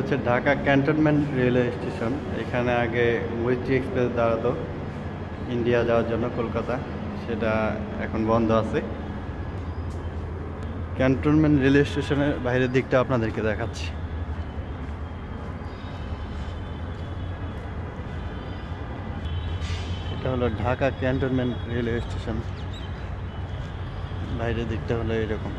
হচ্ছে Dhaka cantonment railway station. এখানে আগে মৈত্রী এক্সপ্রেস দাঁড়াতো ইন্ডিয়া যাওয়ার জন্য কলকাতা, সেটা এখন বন্ধ আছে। ক্যান্টনমেন্ট রেলওয়ে স্টেশনের বাইরের দিকটা আপনাদেরকে দেখাচ্ছি। এটা হলো ঢাকা ক্যান্টনমেন্ট রেলওয়ে স্টেশন, বাইরের দিকটা হলো এরকম।